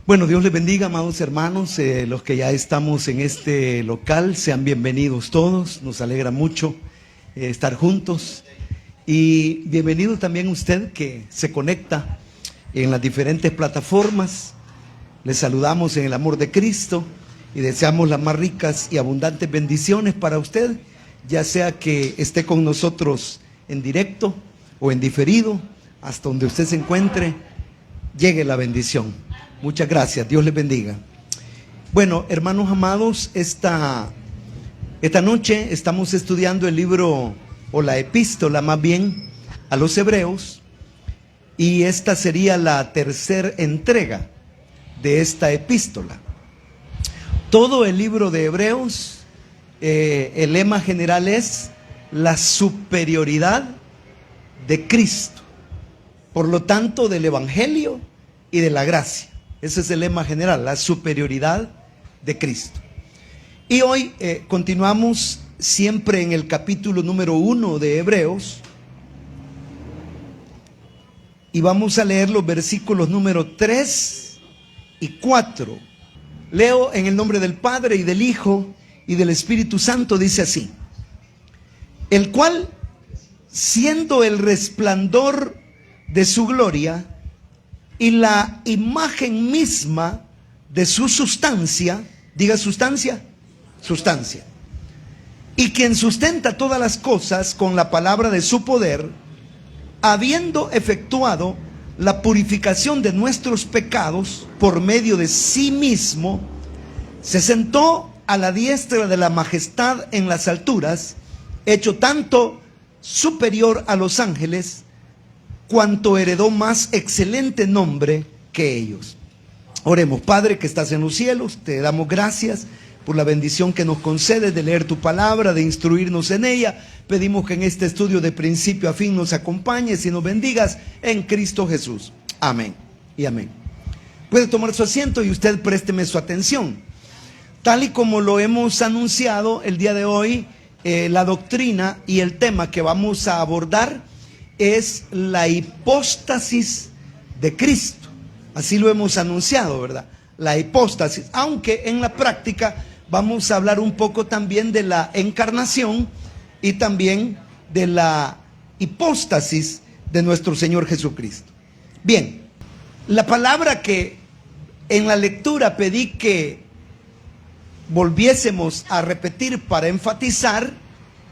Bueno, Dios les bendiga, amados hermanos, los que ya estamos en este local, sean bienvenidos todos, nos alegra mucho estar juntos y bienvenido también usted que se conecta en las diferentes plataformas. Les saludamos en el amor de Cristo y deseamos las más ricas y abundantes bendiciones para usted, ya sea que esté con nosotros en directo o en diferido, hasta donde usted se encuentre, llegue la bendición. Muchas gracias, Dios les bendiga. Bueno, hermanos amados, esta noche estamos estudiando el libro, o la epístola más bien, a los Hebreos, y esta sería la tercera entrega de esta epístola. Todo el libro de Hebreos, el lema general es la superioridad de Cristo, por lo tanto del Evangelio y de la gracia. Ese es el lema general, la superioridad de Cristo. Y hoy continuamos siempre en el capítulo número 1 de Hebreos. Y vamos a leer los versículos número 3 y 4. Leo en el nombre del Padre y del Hijo y del Espíritu Santo, dice así: el cual, siendo el resplandor de su gloria y la imagen misma de su sustancia, diga sustancia, sustancia, y quien sustenta todas las cosas con la palabra de su poder, habiendo efectuado la purificación de nuestros pecados por medio de sí mismo, se sentó a la diestra de la majestad en las alturas, hecho tanto superior a los ángeles, cuanto heredó más excelente nombre que ellos. Oremos. Padre que estás en los cielos, te damos gracias por la bendición que nos concedes de leer tu palabra, de instruirnos en ella. Pedimos que en este estudio de principio a fin nos acompañes y nos bendigas en Cristo Jesús. Amén y amén. Puede tomar su asiento y usted présteme su atención. Tal y como lo hemos anunciado el día de hoy, la doctrina y el tema que vamos a abordar es la hipóstasis de Cristo. Así lo hemos anunciado, ¿verdad? La hipóstasis, aunque en la práctica vamos a hablar un poco también de la encarnación y también de la hipóstasis de nuestro Señor Jesucristo. Bien, la palabra que en la lectura pedí que volviésemos a repetir para enfatizar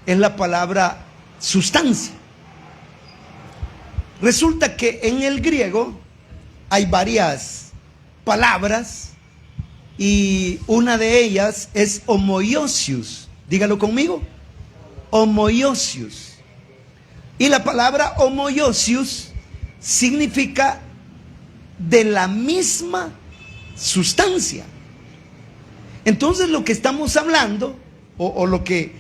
es la palabra sustancia. Resulta que en el griego hay varias palabras y una de ellas es homoiousios. Dígalo conmigo, homoiousios. Y la palabra homoiousios significa de la misma sustancia. Entonces lo que estamos hablando, o lo que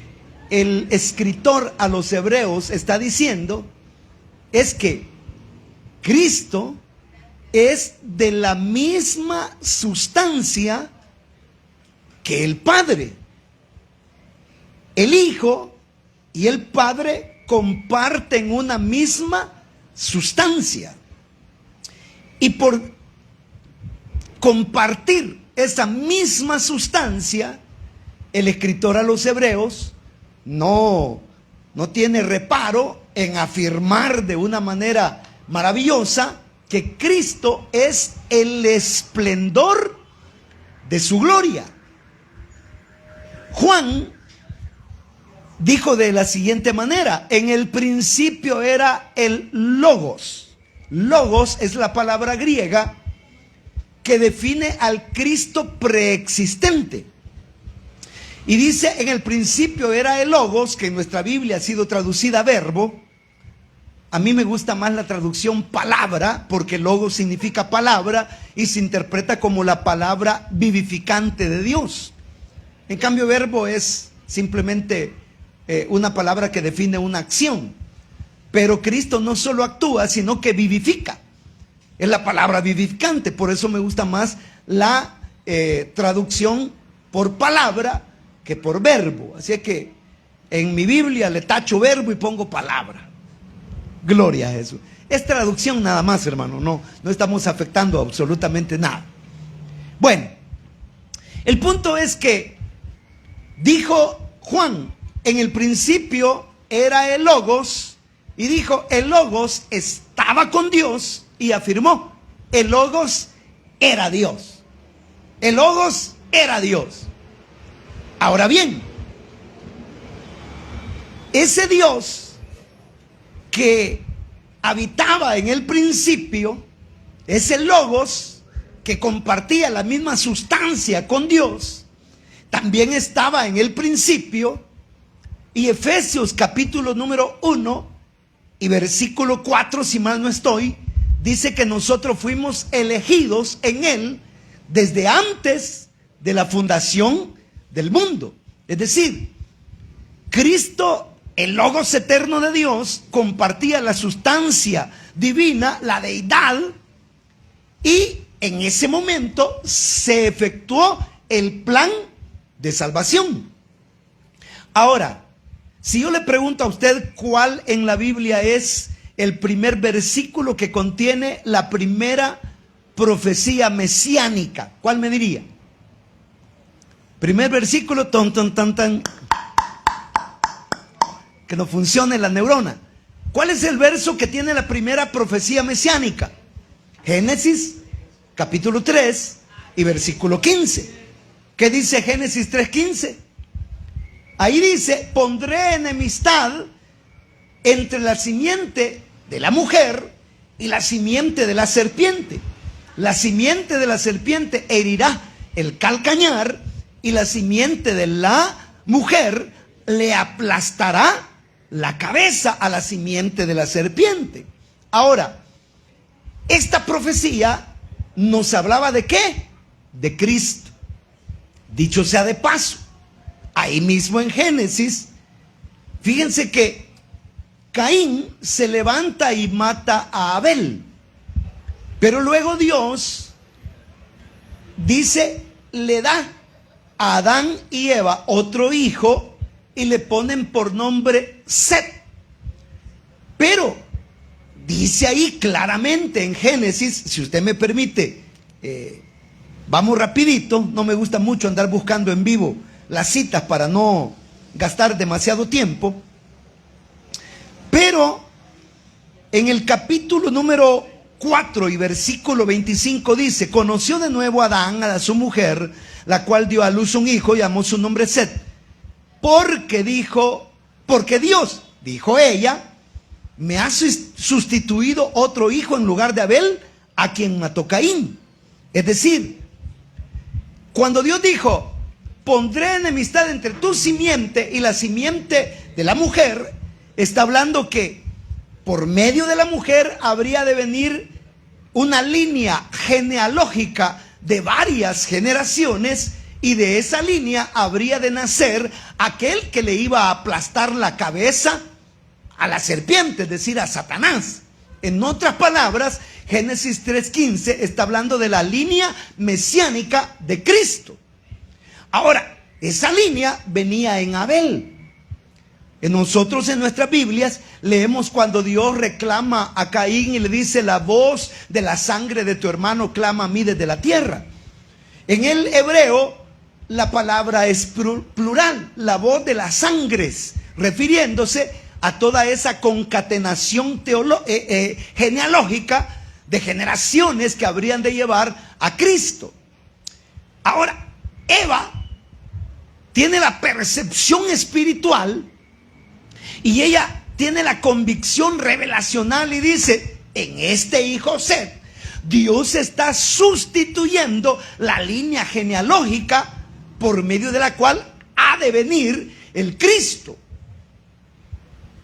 el escritor a los hebreos está diciendo, es que Cristo es de la misma sustancia que el Padre. El Hijo y el Padre comparten una misma sustancia. Y por compartir esa misma sustancia, el escritor a los hebreos no tiene reparo en afirmar de una manera maravillosa que Cristo es el esplendor de su gloria. Juan dijo de la siguiente manera: en el principio era el Logos. Logos es la palabra griega que define al Cristo preexistente. Y dice, en el principio era el Logos, que en nuestra Biblia ha sido traducida verbo. A mí me gusta más la traducción palabra, porque Logos significa palabra y se interpreta como la palabra vivificante de Dios. En cambio, verbo es simplemente una palabra que define una acción. Pero Cristo no solo actúa, sino que vivifica. Es la palabra vivificante. Por eso me gusta más la traducción por palabra que por verbo. Así que en mi Biblia le tacho verbo y pongo palabra. Gloria a Jesús. Es traducción nada más, hermano. No estamos afectando absolutamente nada. Bueno, el punto es que dijo Juan, en el principio era el Logos, y dijo, el Logos estaba con Dios, y afirmó, el Logos era Dios. El Logos era Dios. Ahora bien, ese Dios que habitaba en el principio, ese Logos que compartía la misma sustancia con Dios, también estaba en el principio. Y Efesios capítulo número 1 y versículo 4, si mal no estoy, dice que nosotros fuimos elegidos en Él desde antes de la fundación del mundo. Es decir, Cristo, el Logos eterno de Dios, compartía la sustancia divina, la deidad, y en ese momento se efectuó el plan de salvación. Ahora, si yo le pregunto a usted cuál en la Biblia es el primer versículo que contiene la primera profecía mesiánica, ¿cuál me diría? Primer versículo, que no funcione la neurona. ¿Cuál es el verso que tiene la primera profecía mesiánica? Génesis capítulo 3 y versículo 15. ¿Qué dice Génesis 3:15? Ahí dice, pondré enemistad entre la simiente de la mujer y la simiente de la serpiente. La simiente de la serpiente herirá el calcañar y la simiente de la mujer le aplastará la cabeza a la simiente de la serpiente. Ahora, esta profecía nos hablaba ¿de qué? De Cristo. Dicho sea de paso, ahí mismo en Génesis, fíjense que Caín se levanta y mata a Abel. Pero luego Dios dice, le da a Adán y Eva otro hijo y le ponen por nombre Set. Pero dice ahí claramente en Génesis, si usted me permite, vamos rapidito, no me gusta mucho andar buscando en vivo las citas para no gastar demasiado tiempo. Pero en el capítulo número 4 y versículo 25 dice, conoció de nuevo Adán a su mujer, la cual dio a luz un hijo y llamó su nombre Set. Porque Dios, dijo ella, me ha sustituido otro hijo en lugar de Abel, a quien mató Caín. Es decir, cuando Dios dijo, pondré enemistad entre tu simiente y la simiente de la mujer, está hablando que por medio de la mujer habría de venir una línea genealógica de varias generaciones, y de esa línea habría de nacer aquel que le iba a aplastar la cabeza a la serpiente, es decir, a Satanás. En otras palabras, Génesis 3:15 está hablando de la línea mesiánica de Cristo. Ahora, esa línea venía en Abel. Nosotros en nuestras Biblias leemos cuando Dios reclama a Caín y le dice, la voz de la sangre de tu hermano clama a mí desde la tierra. En el hebreo la palabra es plural, la voz de las sangres, refiriéndose a toda esa concatenación genealógica de generaciones que habrían de llevar a Cristo. Ahora, Eva tiene la percepción espiritual y ella tiene la convicción revelacional y dice, en este hijo Set, Dios está sustituyendo la línea genealógica por medio de la cual ha de venir el Cristo.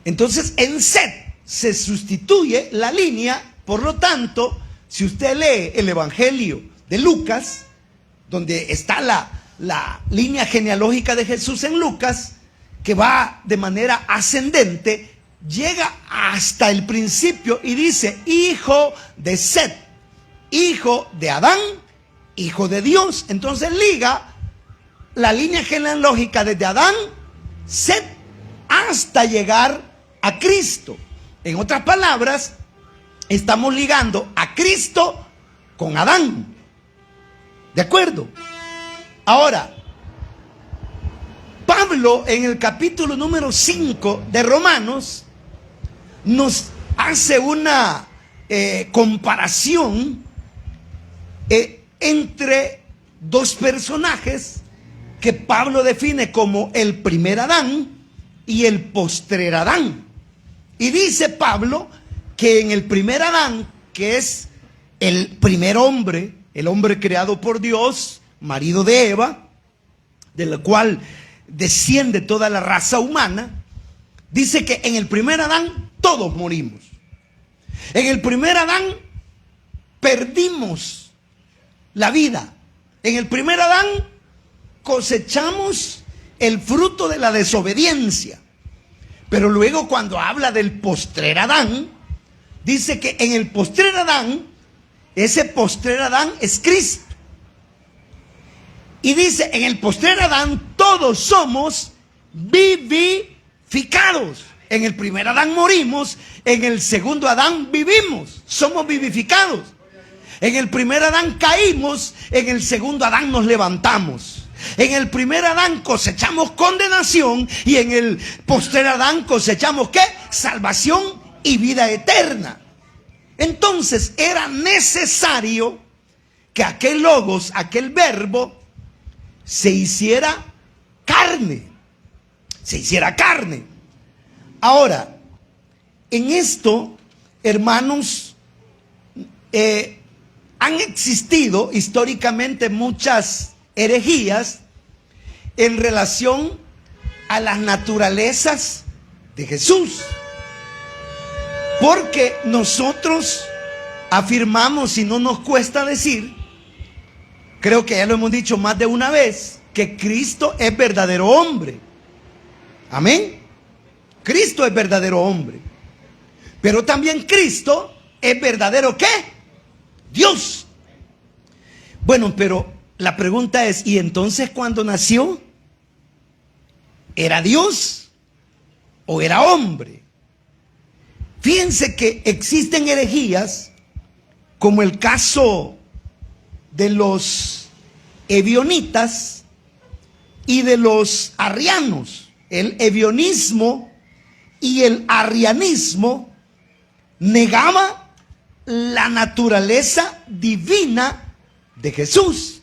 Entonces en Set se sustituye la línea. Por lo tanto, si usted lee el Evangelio de Lucas, donde está la línea genealógica de Jesús en Lucas, que va de manera ascendente, llega hasta el principio y dice, hijo de Set, hijo de Adán, hijo de Dios. Entonces liga la línea genealógica desde Adán, Set, hasta llegar a Cristo. En otras palabras, estamos ligando a Cristo con Adán. ¿De acuerdo? Ahora, Pablo en el capítulo número 5 de Romanos nos hace una comparación entre dos personajes que Pablo define como el primer Adán y el postrer Adán. Y dice Pablo que en el primer Adán, que es el primer hombre, el hombre creado por Dios, marido de Eva, de la cual desciende toda la raza humana, dice que en el primer Adán todos morimos. En el primer Adán perdimos la vida. En el primer Adán cosechamos el fruto de la desobediencia. Pero luego cuando habla del postrer Adán, dice que en el postrer Adán, ese postrer Adán es Cristo. Y dice, en el postrer Adán todos somos vivificados. En el primer Adán morimos, en el segundo Adán vivimos, somos vivificados. En el primer Adán caímos, en el segundo Adán nos levantamos. En el primer Adán cosechamos condenación y en el postrer Adán cosechamos ¿qué? Salvación y vida eterna. Entonces era necesario que aquel logos, aquel verbo, se hiciera carne. Se hiciera carne. Ahora, en esto, hermanos, han existido históricamente muchas herejías en relación a las naturalezas de Jesús. Porque nosotros afirmamos, y no nos cuesta decir, creo que ya lo hemos dicho más de una vez, que Cristo es verdadero hombre. Amén. Cristo es verdadero hombre. Pero también Cristo es verdadero ¿qué? Dios. Bueno, pero la pregunta es, ¿y entonces cuando nació? ¿Era Dios o era hombre? Fíjense que existen herejías, como el caso de los ebionitas y de los arrianos. El ebionismo y el arrianismo negaba la naturaleza divina de Jesús.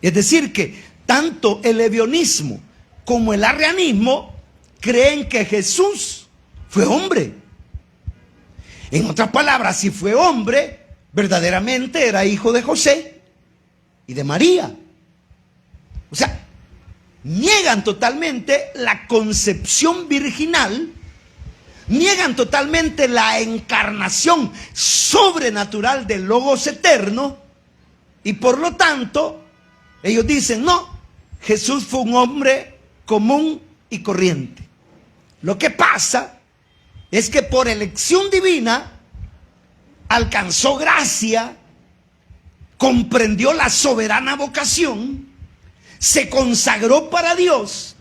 Es decir, que tanto el ebionismo como el arrianismo creen que Jesús fue hombre. En otras palabras, si fue hombre, verdaderamente era hijo de José y de María. O sea, niegan totalmente la concepción virginal, niegan totalmente la encarnación sobrenatural del Logos eterno, y por lo tanto, ellos dicen, no, Jesús fue un hombre común y corriente. Lo que pasa es que por elección divina alcanzó gracia, comprendió la soberana vocación, se consagró para Dios,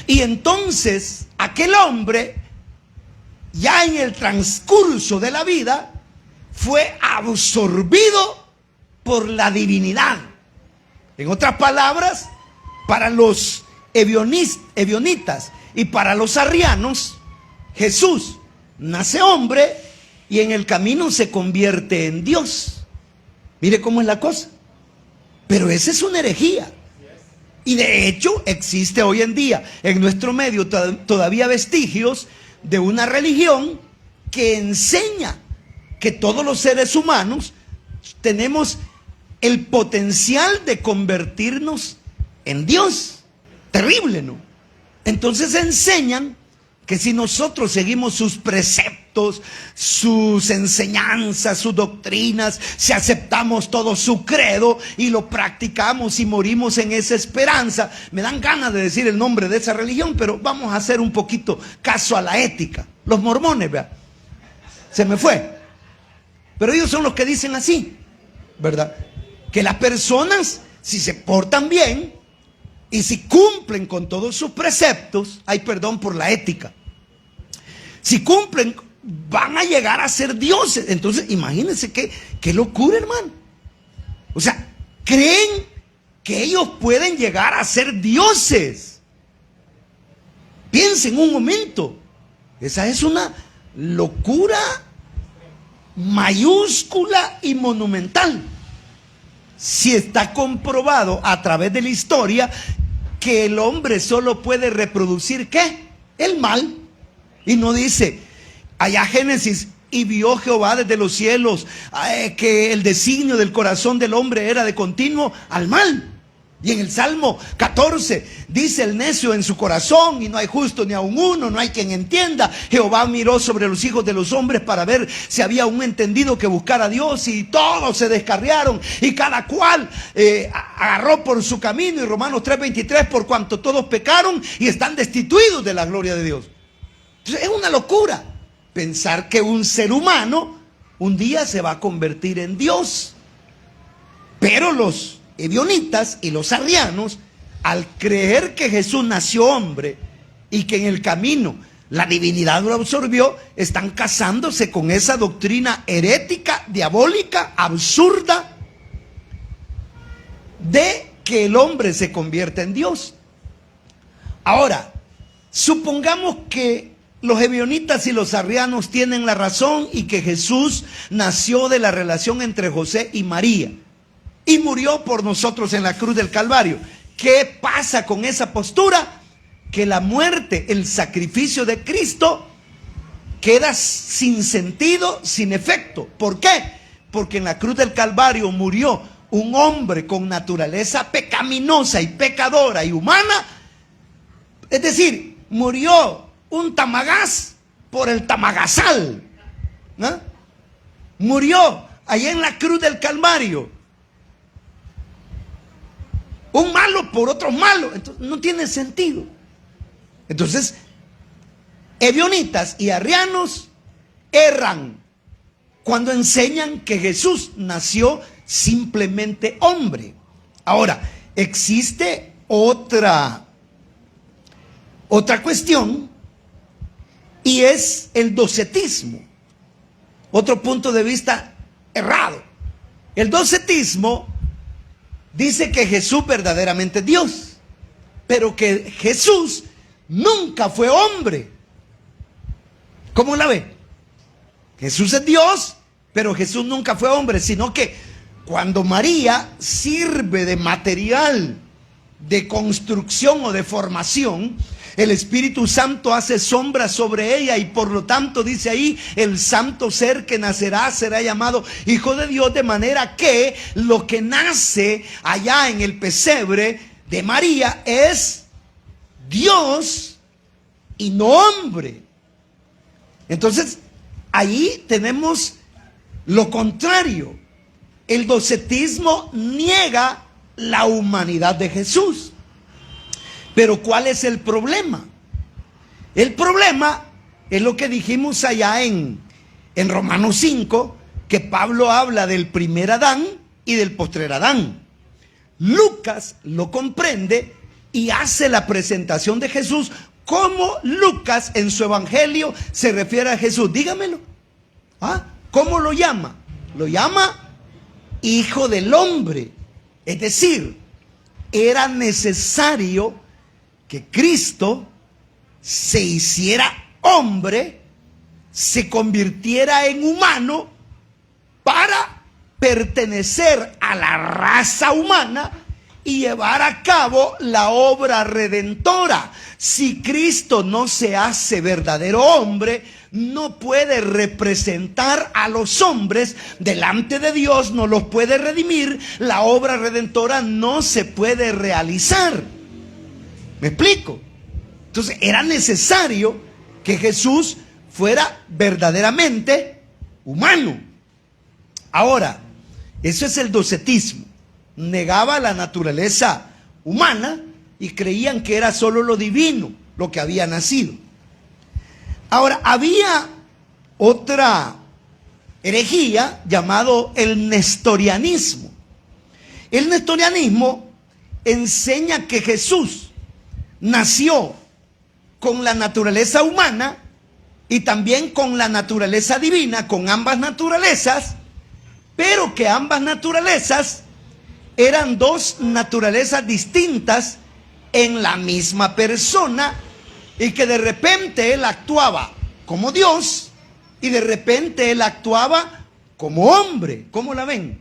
y entonces aquel hombre, ya en el transcurso de la vida, fue absorbido por la divinidad. En otras palabras, para los ebionitas y para los arrianos, Jesús nace hombre y en el camino se convierte en Dios. Mire cómo es la cosa. Pero esa es una herejía. Y de hecho existe hoy en día en nuestro medio todavía vestigios de una religión que enseña que todos los seres humanos tenemos el potencial de convertirnos en Dios. Terrible, ¿no? Entonces enseñan que si nosotros seguimos sus preceptos, sus enseñanzas, sus doctrinas, si aceptamos todo su credo y lo practicamos y morimos en esa esperanza, me dan ganas de decir el nombre de esa religión, pero vamos a hacer un poquito caso a la ética. Los mormones, vea, se me fue. Pero ellos son los que dicen así, ¿verdad? Que las personas, si se portan bien y si cumplen con todos sus preceptos, hay perdón por la ética, si cumplen, van a llegar a ser dioses. Entonces imagínense qué locura, hermano. O sea, creen que ellos pueden llegar a ser dioses. Piensen un momento, esa es una locura mayúscula y monumental. Si está comprobado a través de la historia que el hombre solo puede reproducir, ¿qué? El mal. Y no dice, allá Génesis, y vio Jehová desde los cielos que el designio del corazón del hombre era de continuo al mal. Y en el Salmo 14 dice el necio en su corazón, y no hay justo ni aun uno, no hay quien entienda. Jehová miró sobre los hijos de los hombres para ver si había un entendido que buscara a Dios, y todos se descarriaron y cada cual agarró por su camino. Y Romanos 3:23, por cuanto todos pecaron y están destituidos de la gloria de Dios. Entonces, es una locura pensar que un ser humano un día se va a convertir en Dios. Pero los ebionitas y los arrianos, al creer que Jesús nació hombre y que en el camino la divinidad lo absorbió, están casándose con esa doctrina herética, diabólica, absurda, de que el hombre se convierta en Dios. Ahora, supongamos que los ebionitas y los arrianos tienen la razón y que Jesús nació de la relación entre José y María y murió por nosotros en la cruz del Calvario. ¿Qué pasa con esa postura? Que la muerte, el sacrificio de Cristo, queda sin sentido, sin efecto. ¿Por qué? Porque en la cruz del Calvario murió un hombre con naturaleza pecaminosa y pecadora y humana. Es decir, murió un tamagás por el tamagazal, ¿no? Murió allá en la cruz del Calvario un malo por otros malos. Entonces, no tiene sentido. Entonces, ebionitas y arrianos erran cuando enseñan que Jesús nació simplemente hombre. Ahora, existe otra cuestión, y es el docetismo. Otro punto de vista errado. El docetismo dice que Jesús verdaderamente es Dios, pero que Jesús nunca fue hombre. ¿Cómo la ve? Jesús es Dios, pero Jesús nunca fue hombre, sino que cuando María sirve de material de construcción o de formación, el Espíritu Santo hace sombra sobre ella, y por lo tanto dice ahí, el santo ser que nacerá será llamado Hijo de Dios, de manera que lo que nace allá en el pesebre de María es Dios y no hombre. Entonces, ahí tenemos lo contrario. El docetismo niega la humanidad de Jesús. Pero ¿cuál es el problema? El problema es lo que dijimos allá en Romanos 5, que Pablo habla del primer Adán y del postrer Adán. Lucas lo comprende y hace la presentación de Jesús como Lucas en su evangelio se refiere a Jesús. Dígamelo. ¿Cómo lo llama? Lo llama Hijo del Hombre. Es decir, era necesario que Cristo se hiciera hombre, se convirtiera en humano para pertenecer a la raza humana y llevar a cabo la obra redentora. Si Cristo no se hace verdadero hombre, no puede representar a los hombres delante de Dios, no los puede redimir, la obra redentora no se puede realizar. ¿Me explico? Entonces era necesario que Jesús fuera verdaderamente humano. Ahora, eso es el docetismo. Negaba la naturaleza humana y creían que era solo lo divino lo que había nacido. Ahora, había otra herejía llamado el nestorianismo. El nestorianismo enseña que Jesús nació con la naturaleza humana y también con la naturaleza divina, con ambas naturalezas, pero que ambas naturalezas eran dos naturalezas distintas en la misma persona, y que de repente él actuaba como Dios y de repente él actuaba como hombre. ¿Cómo la ven?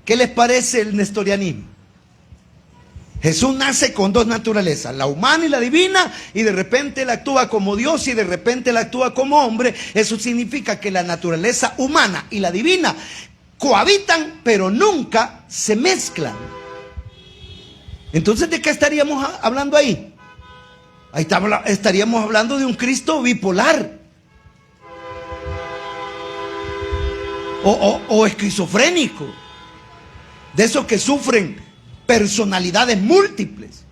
¿Qué les parece el nestorianismo? Jesús nace con dos naturalezas, la humana y la divina, y de repente él actúa como Dios y de repente él actúa como hombre. Eso significa que la naturaleza humana y la divina cohabitan, pero nunca se mezclan. Entonces, ¿de qué estaríamos hablando ahí? Ahí estaríamos hablando de un Cristo bipolar o esquizofrénico, de esos que sufren personalidades múltiples,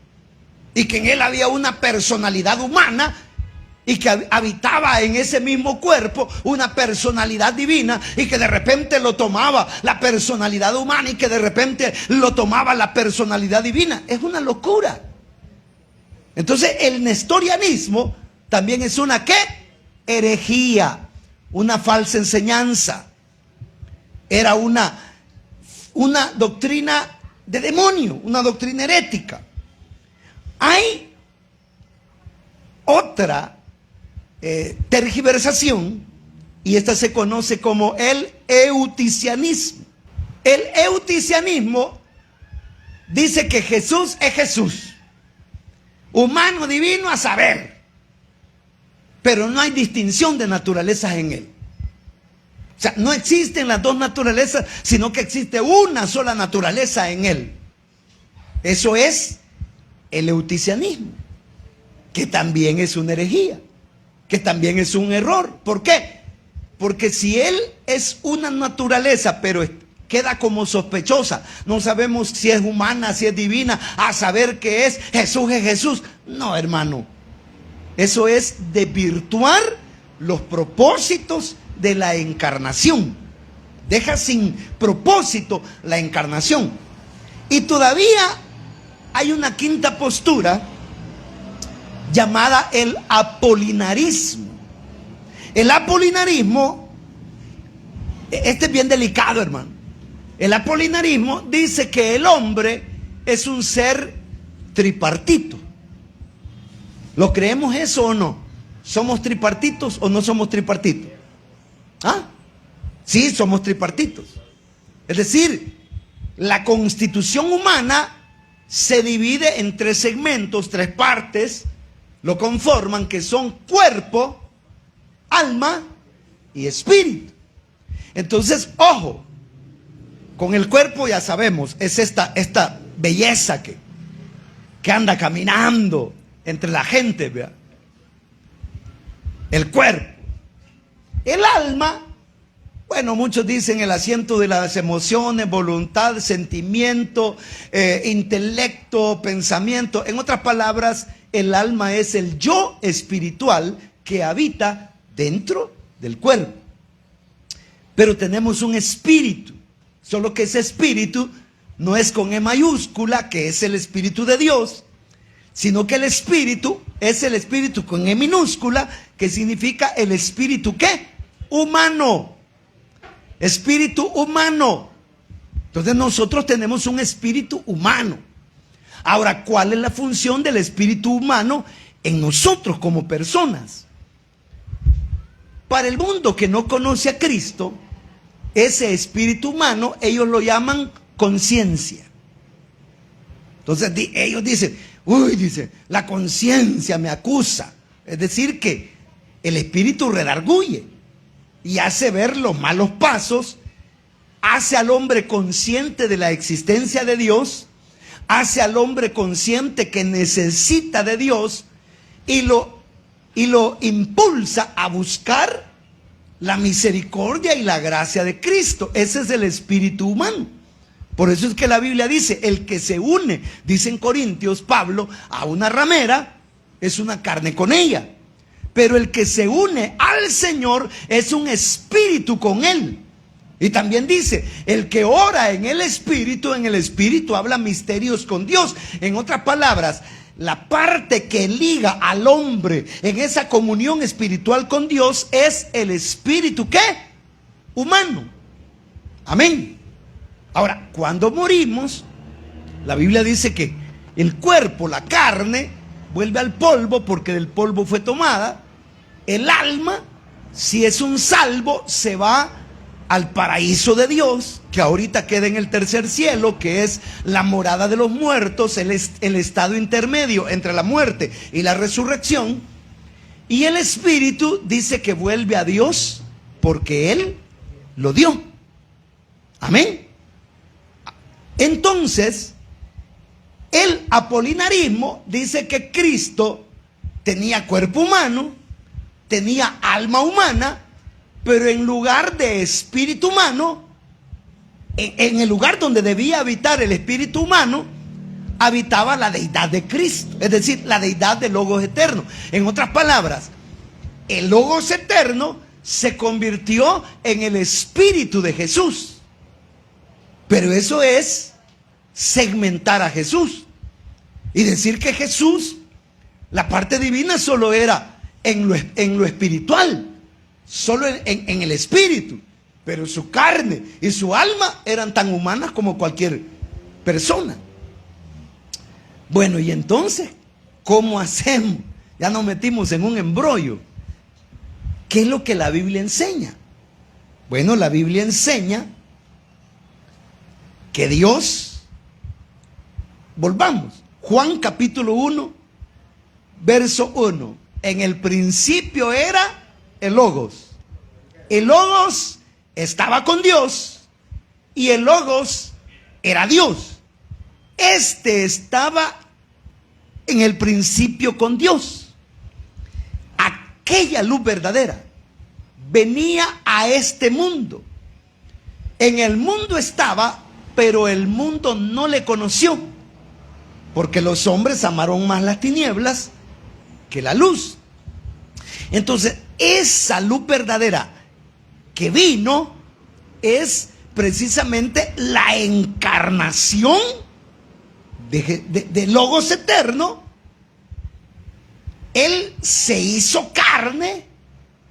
y que en él había una personalidad humana y que habitaba en ese mismo cuerpo una personalidad divina, y que de repente lo tomaba la personalidad humana y que de repente lo tomaba la personalidad divina. Es una locura. Entonces el nestorianismo también es una ¿qué? Herejía, una falsa enseñanza. Era una doctrina de demonio, una doctrina herética. Hay otra tergiversación, y esta se conoce como el euticianismo. El euticianismo dice que Jesús es Jesús, humano, divino, a saber, pero no hay distinción de naturalezas en él. O sea, no existen las dos naturalezas, sino que existe una sola naturaleza en él. Eso es el euticianismo, que también es una herejía, que también es un error. ¿Por qué? Porque si él es una naturaleza, pero queda como sospechosa, no sabemos si es humana, si es divina, a saber qué es Jesús. No, hermano, eso es desvirtuar los propósitos de la encarnación. Deja sin propósito la encarnación. Y todavía hay una quinta postura llamada el apolinarismo. El apolinarismo, este es bien delicado, hermano. El apolinarismo dice que el hombre es un ser tripartito. ¿Lo creemos eso o no? ¿Somos tripartitos o no somos tripartitos? ¿Ah? Sí, somos tripartitos. Es decir, la constitución humana se divide en tres segmentos, tres partes, lo conforman, que son cuerpo, alma y espíritu. Entonces, ojo, con el cuerpo ya sabemos, es esta belleza que anda caminando entre la gente, ¿verdad? El cuerpo. El alma, bueno, muchos dicen el asiento de las emociones, voluntad, sentimiento, intelecto, pensamiento. En otras palabras, el alma es el yo espiritual que habita dentro del cuerpo. Pero tenemos un espíritu, solo que ese espíritu no es con E mayúscula, que es el Espíritu de Dios, sino que el espíritu es el espíritu con E minúscula, que significa el espíritu ¿qué? Humano. Espíritu humano. Entonces nosotros tenemos un espíritu humano. Ahora, ¿cuál es la función del espíritu humano en nosotros como personas? Para el mundo que no conoce a Cristo, ese espíritu humano ellos lo llaman conciencia. Entonces ellos dicen, dice, la conciencia me acusa. Es decir, que el espíritu redarguye y hace ver los malos pasos, hace al hombre consciente de la existencia de Dios, hace al hombre consciente que necesita de Dios y lo impulsa a buscar la misericordia y la gracia de Cristo. Ese es el espíritu humano. Por eso es que la Biblia dice, el que se une, dice en Corintios Pablo, a una ramera, es una carne con ella. Pero el que se une al Señor es un espíritu con Él. Y también dice, el que ora en el espíritu habla misterios con Dios. En otras palabras, la parte que liga al hombre en esa comunión espiritual con Dios es el espíritu ¿qué? Humano. Amén. Ahora, cuando morimos, la Biblia dice que el cuerpo, la carne, vuelve al polvo porque del polvo fue tomada. El alma, si es un salvo, se va al paraíso de Dios, que ahorita queda en el tercer cielo, que es la morada de los muertos, el estado intermedio entre la muerte y la resurrección. Y el espíritu dice que vuelve a Dios porque Él lo dio. Amén. Entonces, el apolinarismo dice que Cristo tenía cuerpo humano, tenía alma humana, pero en lugar de espíritu humano, en el lugar donde debía habitar el espíritu humano, habitaba la deidad de Cristo, es decir, la deidad del Logos eterno. En otras palabras, el Logos eterno se convirtió en el espíritu de Jesús. Pero eso es segmentar a Jesús y decir que Jesús, la parte divina solo era en lo espiritual, solo en el espíritu, pero su carne y su alma eran tan humanas como cualquier persona. Bueno, y entonces, ¿cómo hacemos? Ya nos metimos en un embrollo. ¿Qué es lo que la Biblia enseña? Bueno, la Biblia enseña que Dios, volvamos, Juan capítulo 1, verso 1, en el principio era el Logos. El Logos estaba con Dios y el Logos era Dios. Este estaba en el principio con Dios. Aquella luz verdadera venía a este mundo. En el mundo estaba, pero el mundo no le conoció, porque los hombres amaron más las tinieblas que la luz. Entonces, esa luz verdadera que vino es precisamente la encarnación de Logos eterno. Él se hizo carne.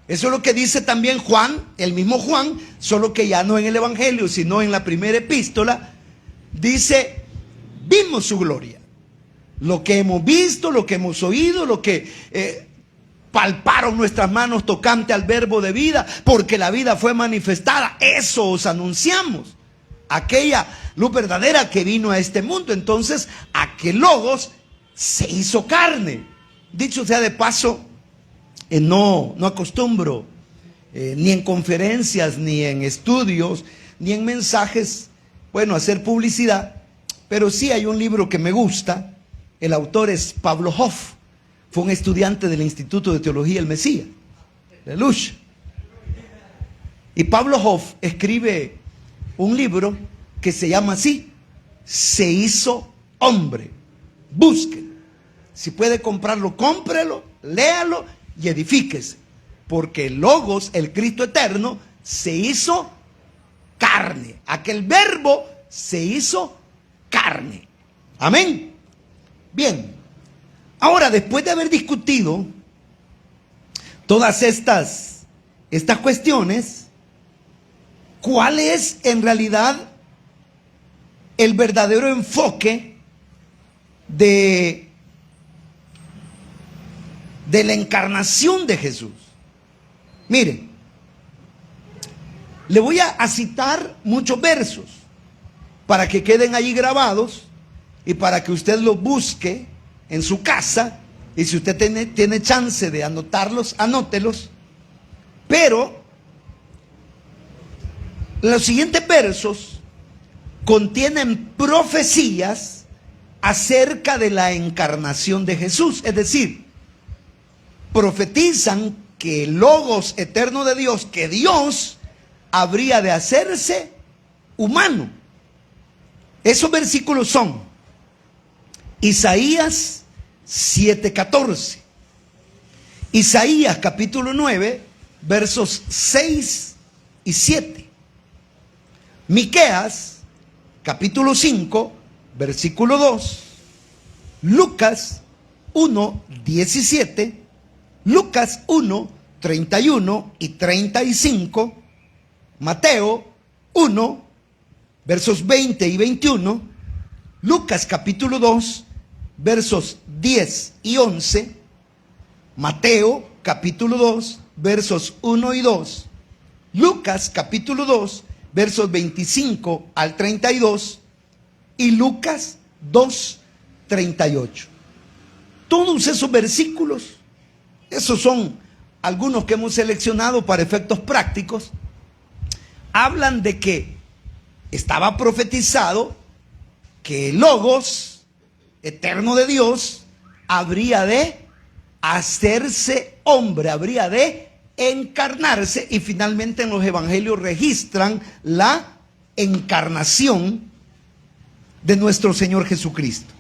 Eso es lo que dice también Juan, el mismo Juan, solo que ya no en el Evangelio, sino en la primera epístola. Dice, vimos su gloria. Lo que hemos visto, lo que hemos oído, lo que palparon nuestras manos tocante al verbo de vida, porque la vida fue manifestada. Eso os anunciamos. Aquella luz verdadera que vino a este mundo. Entonces, aquel Logos se hizo carne. Dicho sea de paso, no acostumbro ni en conferencias, ni en estudios, ni en mensajes, bueno, hacer publicidad, pero sí hay un libro que me gusta. El autor es Pablo Hoff, fue un estudiante del Instituto de Teología El Mesías, de Lush. Y Pablo Hoff escribe un libro que se llama así, Se hizo hombre. Busquen. Si puede comprarlo, cómprelo, léalo y edifíquese. Porque el Logos, el Cristo eterno, se hizo carne. Aquel verbo se hizo carne. Amén. Bien. Ahora, después de haber discutido todas estas cuestiones, ¿cuál es en realidad el verdadero enfoque de la encarnación de Jesús? Miren, le voy a citar muchos versos para que queden allí grabados y para que usted los busque en su casa, y si usted tiene chance de anotarlos, anótelos. Pero los siguientes versos contienen profecías acerca de la encarnación de Jesús. Es decir, profetizan que el Logos eterno de Dios, que Dios habría de hacerse humano. Esos versículos son Isaías 7:14, Isaías capítulo 9, versos 6 y 7, Miqueas capítulo 5, versículo 2, Lucas 1:17, Lucas 1:31 y 35, Mateo 1, versos 20 y 21, Lucas capítulo 2, versos 10 y 11, Mateo capítulo 2, versos 1 y 2, Lucas capítulo 2, versos 25 al 32 y Lucas 2, 38. Todos esos versículos, esos son algunos que hemos seleccionado para efectos prácticos, hablan de que estaba profetizado que el Logos eterno de Dios habría de hacerse hombre, habría de encarnarse, y finalmente en los evangelios registran la encarnación de nuestro Señor Jesucristo.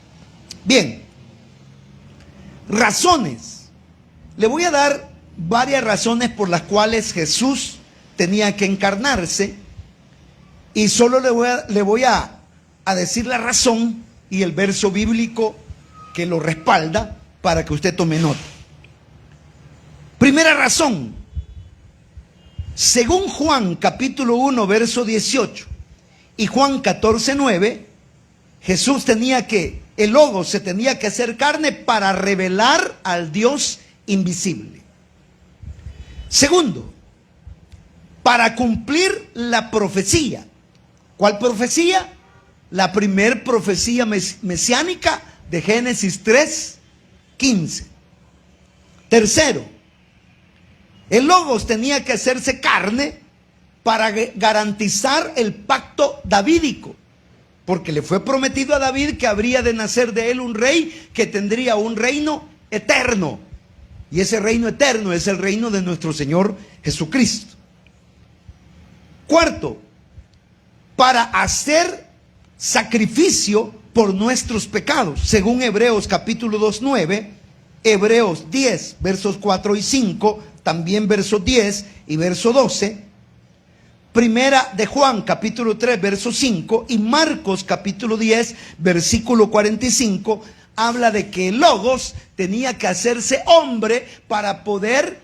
Bien, razones. Le voy a dar varias razones por las cuales Jesús tenía que encarnarse, y solo le voy a decir la razón y el verso bíblico que lo respalda para que usted tome nota. Primera razón, según Juan capítulo 1 verso 18 y Juan 14, 9, Jesús el Logos se tenía que hacer carne para revelar al Dios invisible. Segundo, para cumplir la profecía. ¿Cuál profecía? La primer profecía mesiánica de Génesis 3, 15. Tercero, el Logos tenía que hacerse carne para garantizar el pacto davídico, porque le fue prometido a David que habría de nacer de él un rey que tendría un reino eterno. Y ese reino eterno es el reino de nuestro Señor Jesucristo. Cuarto, para hacer sacrificio por nuestros pecados, según Hebreos capítulo 2, 9, Hebreos 10, versos 4 y 5, también verso 10 y verso 12, Primera de Juan capítulo 3, verso 5, y Marcos capítulo 10, versículo 45, habla de que el Logos tenía que hacerse hombre para poder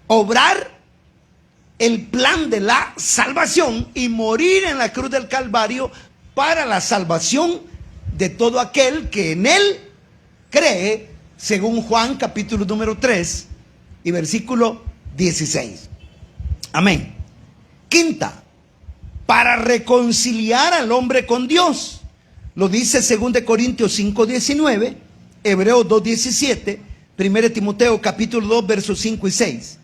obrar el plan de la salvación y morir en la cruz del Calvario para la salvación de todo aquel que en él cree, según Juan capítulo número 3 y versículo 16. Amén. Quinta, para reconciliar al hombre con Dios. Lo dice 2 Corintios 5, 19, Hebreos 2, 17, 1 Timoteo capítulo 2, versos 5 y 6.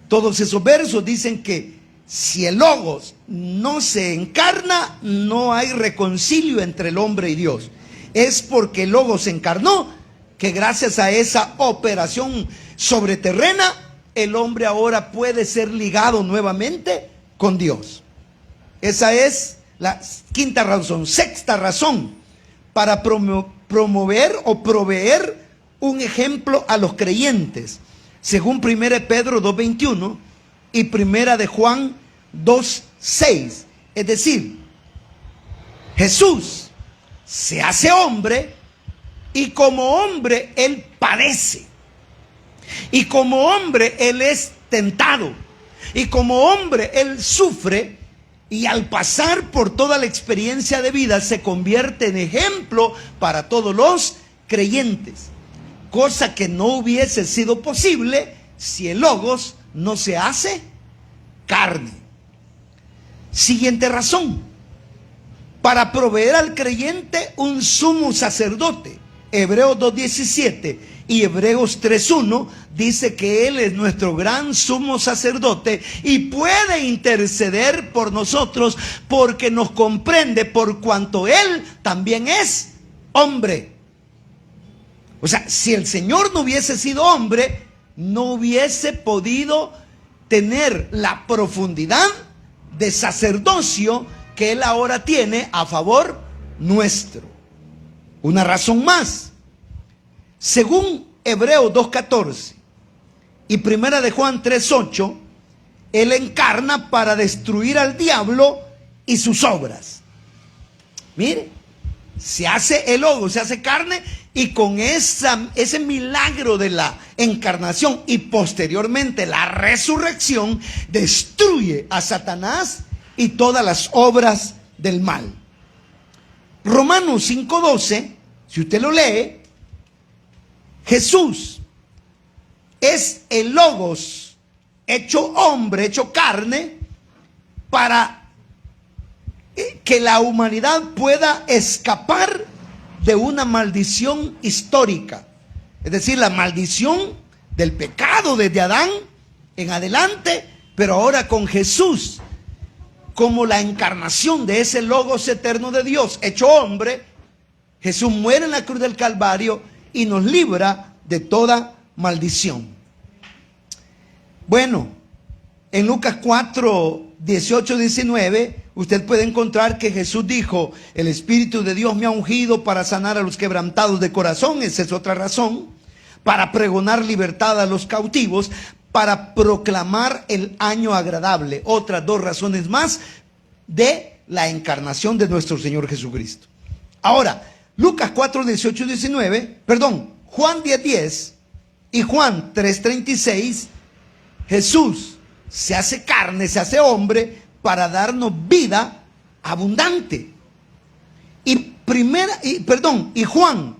Todos esos versos dicen que si el Logos no se encarna, no hay reconcilio entre el hombre y Dios. Es porque el Logos se encarnó que gracias a esa operación sobreterrena, el hombre ahora puede ser ligado nuevamente con Dios. Esa es la quinta razón. Sexta razón, para promover o proveer un ejemplo a los creyentes, según 1 Pedro 2:21 y 1 de Juan 2:6. Es decir, Jesús se hace hombre y como hombre Él padece. Y como hombre Él es tentado. Y como hombre Él sufre. Y al pasar por toda la experiencia de vida se convierte en ejemplo para todos los creyentes. Cosa que no hubiese sido posible si el Logos no se hace carne. Siguiente razón, para proveer al creyente un sumo sacerdote. Hebreos 2:17 y Hebreos 3:1 dice que Él es nuestro gran sumo sacerdote y puede interceder por nosotros porque nos comprende por cuanto Él también es hombre. O sea, si el Señor no hubiese sido hombre, no hubiese podido tener la profundidad de sacerdocio que Él ahora tiene a favor nuestro. Una razón más. Según Hebreos 2:14 y 1 de Juan 3:8, Él encarna para destruir al diablo y sus obras. Mire, se hace el Logos, se hace carne, y con ese milagro de la encarnación y posteriormente la resurrección, destruye a Satanás y todas las obras del mal. Romanos 5:12, si usted lo lee, Jesús es el Logos hecho hombre, hecho carne, para que la humanidad pueda escapar de una maldición histórica. Es decir, la maldición del pecado desde Adán en adelante, pero ahora con Jesús como la encarnación de ese Logos eterno de Dios hecho hombre. Jesús muere en la cruz del Calvario y nos libra de toda maldición. Bueno, en Lucas 4:18-19, usted puede encontrar que Jesús dijo: el Espíritu de Dios me ha ungido para sanar a los quebrantados de corazón. Esa es otra razón. Para pregonar libertad a los cautivos, para proclamar el año agradable. Otras dos razones más de la encarnación de nuestro Señor Jesucristo. Ahora, Lucas 4:18-19, Juan 10:10 y Juan 3:36, Jesús se hace carne, se hace hombre para darnos vida abundante. Y Juan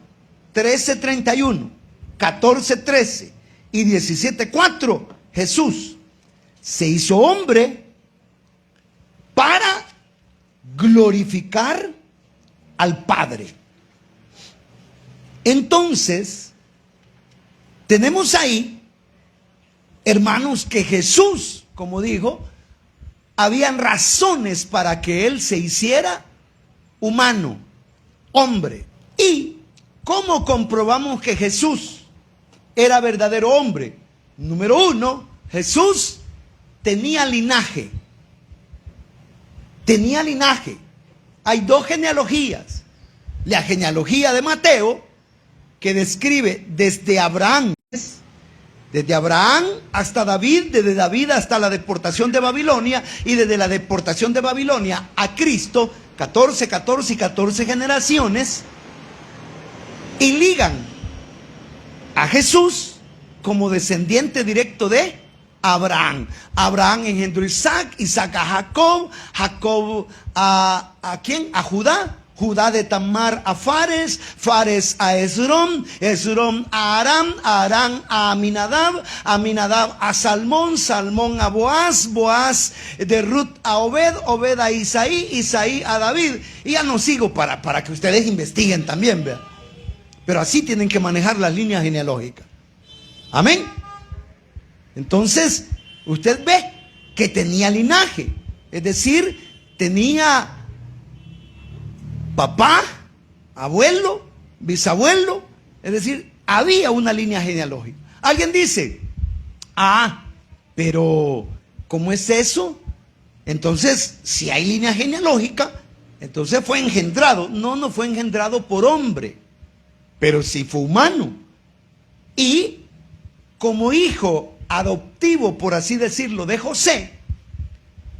13:31, 14:13 y 17:4, Jesús se hizo hombre para glorificar al Padre. Entonces, tenemos ahí, hermanos, que Jesús, como dijo, habían razones para que Él se hiciera humano, hombre. ¿Y cómo comprobamos que Jesús era verdadero hombre? Número uno, Jesús tenía linaje. Tenía linaje. Hay dos genealogías. La genealogía de Mateo, que describe desde Abraham hasta David, desde David hasta la deportación de Babilonia, y desde la deportación de Babilonia a Cristo, 14 y 14 generaciones, y ligan a Jesús como descendiente directo de Abraham. Abraham engendró a Isaac, Isaac a Jacob, Jacob ¿a quién? A Judá, Judá de Tamar a Fares, Fares a Esrom, Esrom a Aram, Aram a Aminadab, Aminadab a Salmón, Salmón a Boaz, Boaz de Ruth a Obed, Obed a Isaí, Isaí a David. Y ya no sigo para que ustedes investiguen también, ¿verdad? Pero así tienen que manejar las líneas genealógicas. Amén. Entonces, usted ve que tenía linaje, es decir, tenía papá, abuelo, bisabuelo, es decir, había una línea genealógica. Alguien dice: pero ¿cómo es eso? Entonces, si hay línea genealógica, entonces fue engendrado. No fue engendrado por hombre, pero sí fue humano. Y como hijo adoptivo, por así decirlo, de José.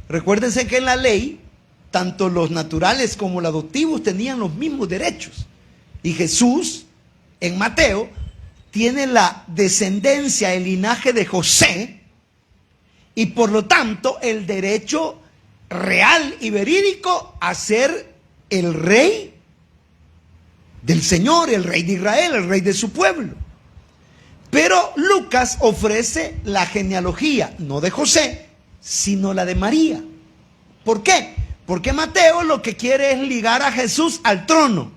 Recuérdense que en la ley, tanto los naturales como los adoptivos tenían los mismos derechos. Y Jesús, en Mateo, tiene la descendencia, el linaje de José, y por lo tanto el derecho real y verídico a ser el rey del Señor, el rey de Israel, el rey de su pueblo. Pero Lucas ofrece la genealogía, no de José, sino la de María. ¿Por qué? Porque Mateo lo que quiere es ligar a Jesús al trono.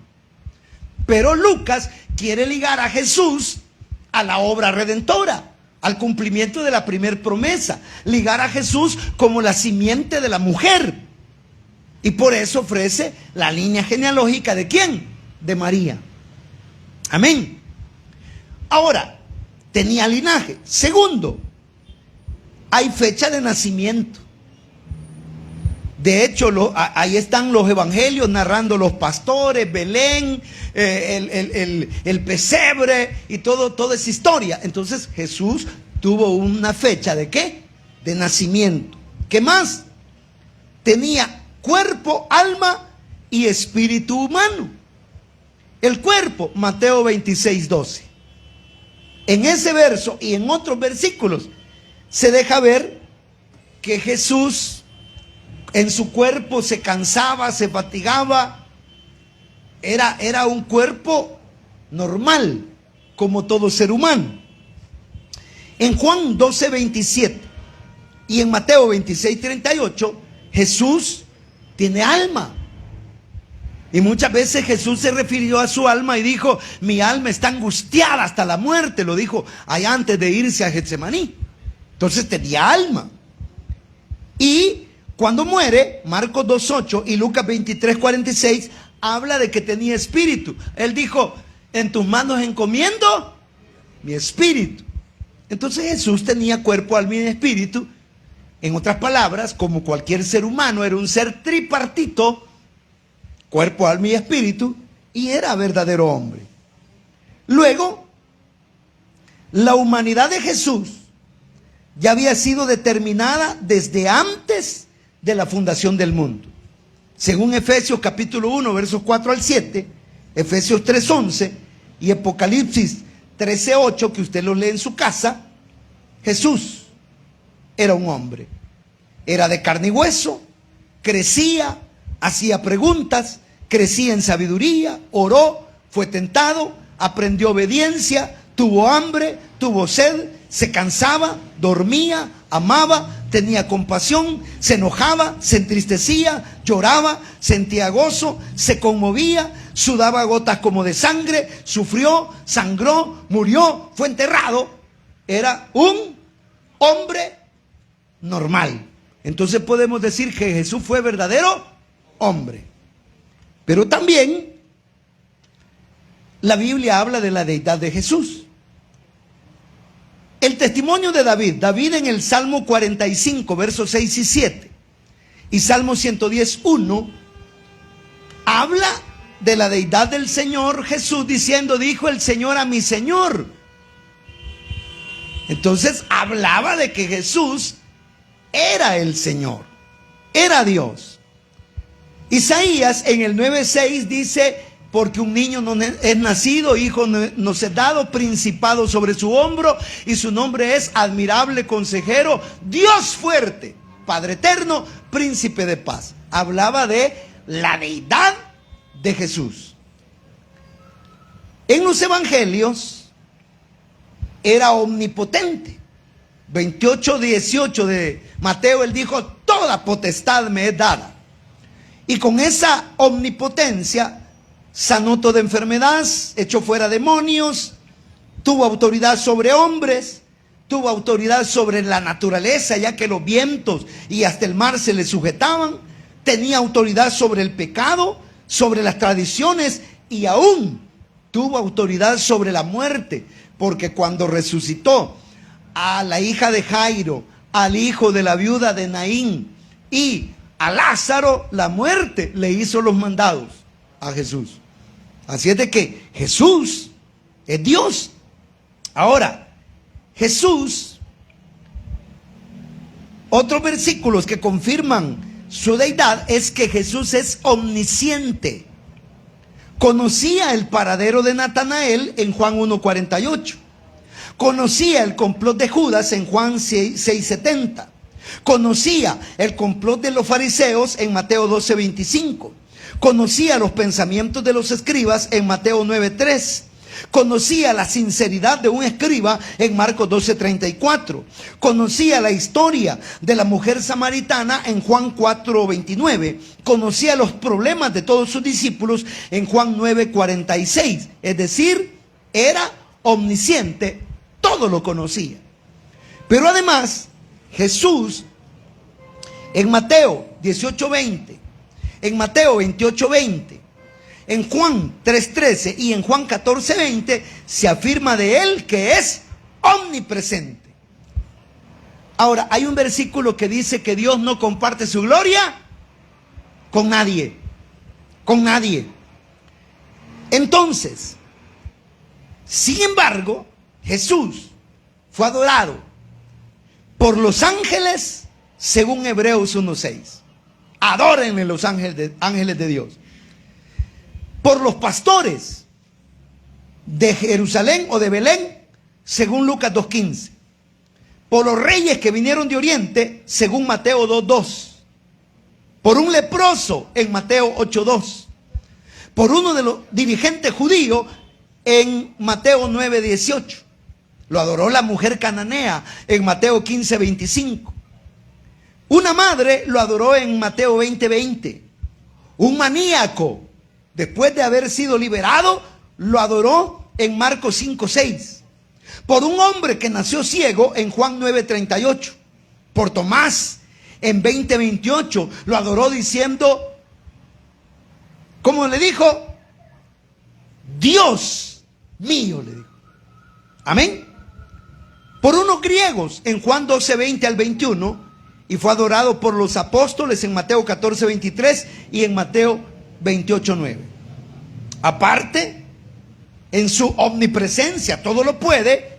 Pero Lucas quiere ligar a Jesús a la obra redentora, al cumplimiento de la primer promesa. Ligar a Jesús como la simiente de la mujer. Y por eso ofrece la línea genealógica ¿de quién? De María. Amén. Ahora, tenía linaje. Segundo, hay fecha de nacimiento. De hecho, ahí están los evangelios narrando los pastores, Belén, el pesebre y toda esa historia. Entonces Jesús tuvo una fecha ¿de qué? De nacimiento. ¿Qué más? Tenía cuerpo, alma y espíritu humano. El cuerpo, Mateo 26:12. En ese verso y en otros versículos se deja ver que Jesús En su cuerpo se cansaba, se fatigaba. Era un cuerpo normal, como todo ser humano. En Juan 12:27 y en Mateo 26:38, Jesús tiene alma. Y muchas veces Jesús se refirió a su alma y dijo: mi alma está angustiada hasta la muerte. Lo dijo allá antes de irse a Getsemaní. Entonces tenía alma. Y cuando muere, Marcos 2:8 y Lucas 23:46, habla de que tenía espíritu. Él dijo: en tus manos encomiendo mi espíritu. Entonces Jesús tenía cuerpo, alma y espíritu. En otras palabras, como cualquier ser humano, era un ser tripartito, cuerpo, alma y espíritu, y era verdadero hombre. Luego, la humanidad de Jesús ya había sido determinada desde antes de la fundación del mundo. Según Efesios capítulo 1, versos 4 al 7, Efesios 3:11 y Apocalipsis 13:8, que usted lo lee en su casa, Jesús era un hombre. Era de carne y hueso, crecía, hacía preguntas, crecía en sabiduría, oró, fue tentado, aprendió obediencia, tuvo hambre, tuvo sed, se cansaba, dormía, amaba, tenía compasión, se enojaba, se entristecía, lloraba, sentía gozo, se conmovía, sudaba gotas como de sangre, sufrió, sangró, murió, fue enterrado. Era un hombre normal. Entonces podemos decir que Jesús fue verdadero hombre. Pero también la Biblia habla de la deidad de Jesús. El testimonio de David, David en el Salmo 45, versos 6 y 7, y Salmo 110:1, habla de la deidad del Señor Jesús, diciendo: dijo el Señor a mi Señor. Entonces hablaba de que Jesús era el Señor, era Dios. Isaías en el 9:6 dice: porque un niño nos es nacido, hijo nos es dado, principado sobre su hombro, y su nombre es admirable consejero, Dios fuerte, Padre eterno, príncipe de paz. Hablaba de la deidad de Jesús. En los evangelios era omnipotente. 28:18 de Mateo, él dijo: toda potestad me es dada. Y con esa omnipotencia sanó toda enfermedad, echó fuera demonios, tuvo autoridad sobre hombres, tuvo autoridad sobre la naturaleza, ya que los vientos y hasta el mar se le sujetaban. Tenía autoridad sobre el pecado, sobre las tradiciones, y aún tuvo autoridad sobre la muerte, porque cuando resucitó a la hija de Jairo, al hijo de la viuda de Naín y a Lázaro, la muerte le hizo los mandados a Jesús. Así es de que Jesús es Dios. Ahora, Jesús, otros versículos que confirman su deidad es que Jesús es omnisciente. Conocía el paradero de Natanael en Juan 1:48. Conocía el complot de Judas en Juan 6:70. Conocía el complot de los fariseos en Mateo 12:25. Conocía los pensamientos de los escribas en Mateo 9:3. Conocía la sinceridad de un escriba en Marcos 12:34. Conocía la historia de la mujer samaritana en Juan 4:29. Conocía los problemas de todos sus discípulos en Juan 9:46. Es decir, era omnisciente, todo lo conocía. Pero además, Jesús en Mateo 18:20, en Mateo 28:20, en Juan 3:13 y en Juan 14:20 se afirma de él que es omnipresente. Ahora, hay un versículo que dice que Dios no comparte su gloria con nadie. Con nadie. Entonces, sin embargo, Jesús fue adorado por los ángeles según Hebreos 1:6. Adórenle los ángeles de Dios. Por los pastores de Jerusalén o de Belén, según Lucas 2:15. Por los reyes que vinieron de Oriente, según Mateo 2:2. por un leproso en Mateo 8:2, por uno de los dirigentes judíos en Mateo 9:18. Lo adoró la mujer cananea en Mateo 15:25. Una madre lo adoró en Mateo 20:20. Un maníaco, después de haber sido liberado, lo adoró en Marcos 5:6. Por un hombre que nació ciego en Juan 9:38. Por Tomás en 20:28 lo adoró diciendo, ¿cómo le dijo? Dios mío, le dijo. Amén. Por unos griegos en Juan 12:20 al 21, y fue adorado por los apóstoles en Mateo 14:23 y en Mateo 28:9. Aparte, en su omnipresencia todo lo puede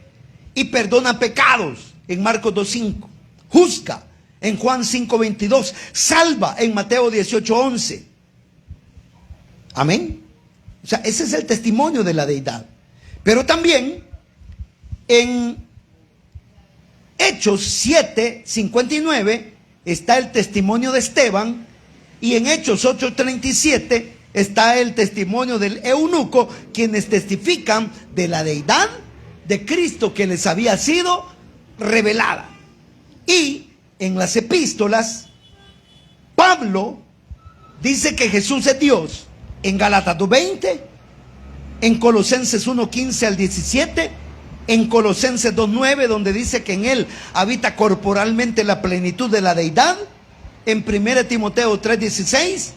y perdona pecados en Marcos 2:5. Juzga en Juan 5:22. Salva en Mateo 18:11. Amén. O sea, ese es el testimonio de la deidad. Pero también en Hechos 7:59 está el testimonio de Esteban, y en Hechos 8:37 está el testimonio del eunuco, quienes testifican de la deidad de Cristo que les había sido revelada. Y en las epístolas, Pablo dice que Jesús es Dios en Gálatas 2:20, en Colosenses 1:15 al 17, en Colosenses 2:9, donde dice que en él habita corporalmente la plenitud de la deidad, en 1 Timoteo 3:16,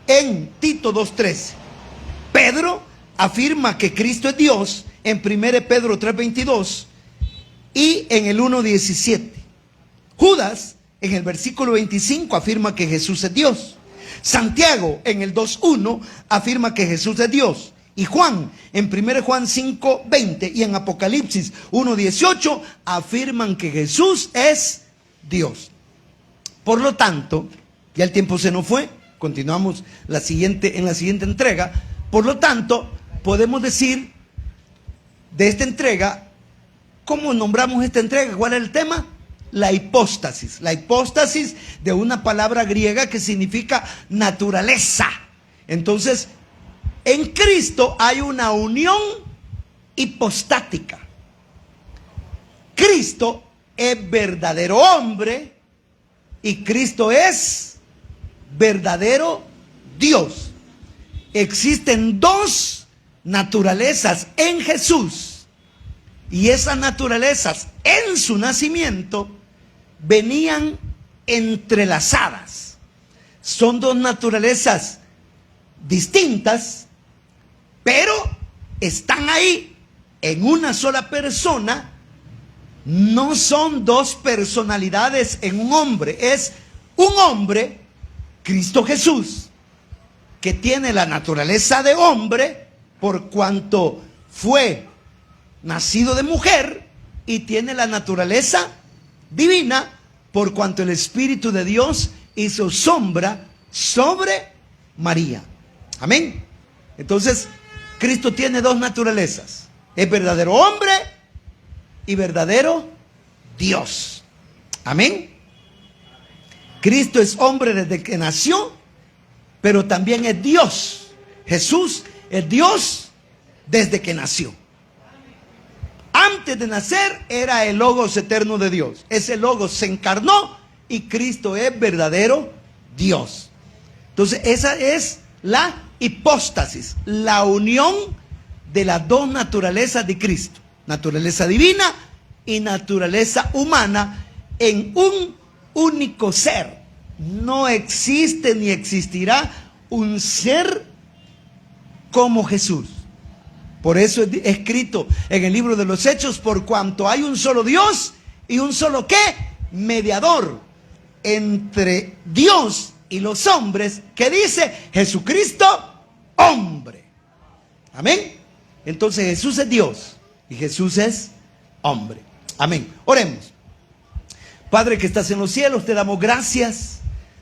en Tito 2:13. Pedro afirma que Cristo es Dios en 1 Pedro 3:22 y en el 1:17. Judas en el versículo 25 afirma que Jesús es Dios. Santiago en el 2:1 afirma que Jesús es Dios. Y Juan, en 1 Juan 5:20 y en Apocalipsis 1:18, afirman que Jesús es Dios. Por lo tanto, ya el tiempo se nos fue, continuamos en la siguiente entrega. Por lo tanto, podemos decir de esta entrega, ¿cómo nombramos esta entrega? ¿Cuál es el tema? La hipóstasis. La hipóstasis de una palabra griega que significa naturaleza. Entonces, en Cristo hay una unión hipostática. Cristo es verdadero hombre y Cristo es verdadero Dios. Existen dos naturalezas en Jesús, y esas naturalezas en su nacimiento venían entrelazadas. Son dos naturalezas distintas, pero están ahí en una sola persona. No son dos personalidades en un hombre, es un hombre, Cristo Jesús, que tiene la naturaleza de hombre por cuanto fue nacido de mujer, y tiene la naturaleza divina por cuanto el Espíritu de Dios hizo sombra sobre María. Amén. Entonces, Cristo tiene dos naturalezas. Es verdadero hombre y verdadero Dios. Amén. Cristo es hombre desde que nació, pero también es Dios. Jesús es Dios desde que nació. Antes de nacer era el Logos eterno de Dios. Ese Logos se encarnó y Cristo es verdadero Dios. Entonces, esa es la hipóstasis, la unión de las dos naturalezas de Cristo, naturaleza divina y naturaleza humana, en un único ser. No existe ni existirá un ser como Jesús. Por eso es escrito en el libro de los Hechos, por cuanto hay un solo Dios y un solo ¿qué? Mediador entre Dios y los hombres, que dice Jesucristo, hombre. Amén. Entonces Jesús es Dios y Jesús es hombre. Amén. Oremos. Padre que estás en los cielos, te damos gracias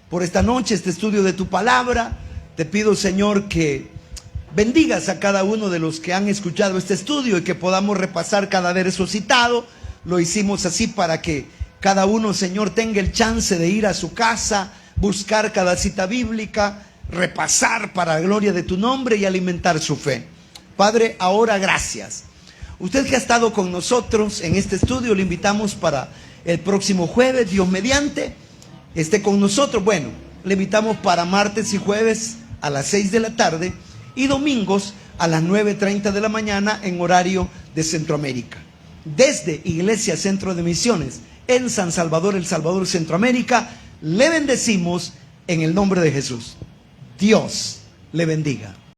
por esta noche, este estudio de tu palabra. Te pido, Señor, que bendigas a cada uno de los que han escuchado este estudio y que podamos repasar cada verso citado. Lo hicimos así para que cada uno, Señor, tenga el chance de ir a su casa, buscar cada cita bíblica, repasar para la gloria de tu nombre y alimentar su fe. Padre, ahora gracias. Usted que ha estado con nosotros en este estudio, le invitamos para el próximo jueves, Dios mediante, esté con nosotros. Bueno, le invitamos para martes y jueves a las 6 de la tarde y domingos a las 9:30 de la mañana en horario de Centroamérica. Desde Iglesia Centro de Misiones en San Salvador, El Salvador, Centroamérica, le bendecimos en el nombre de Jesús. Dios le bendiga.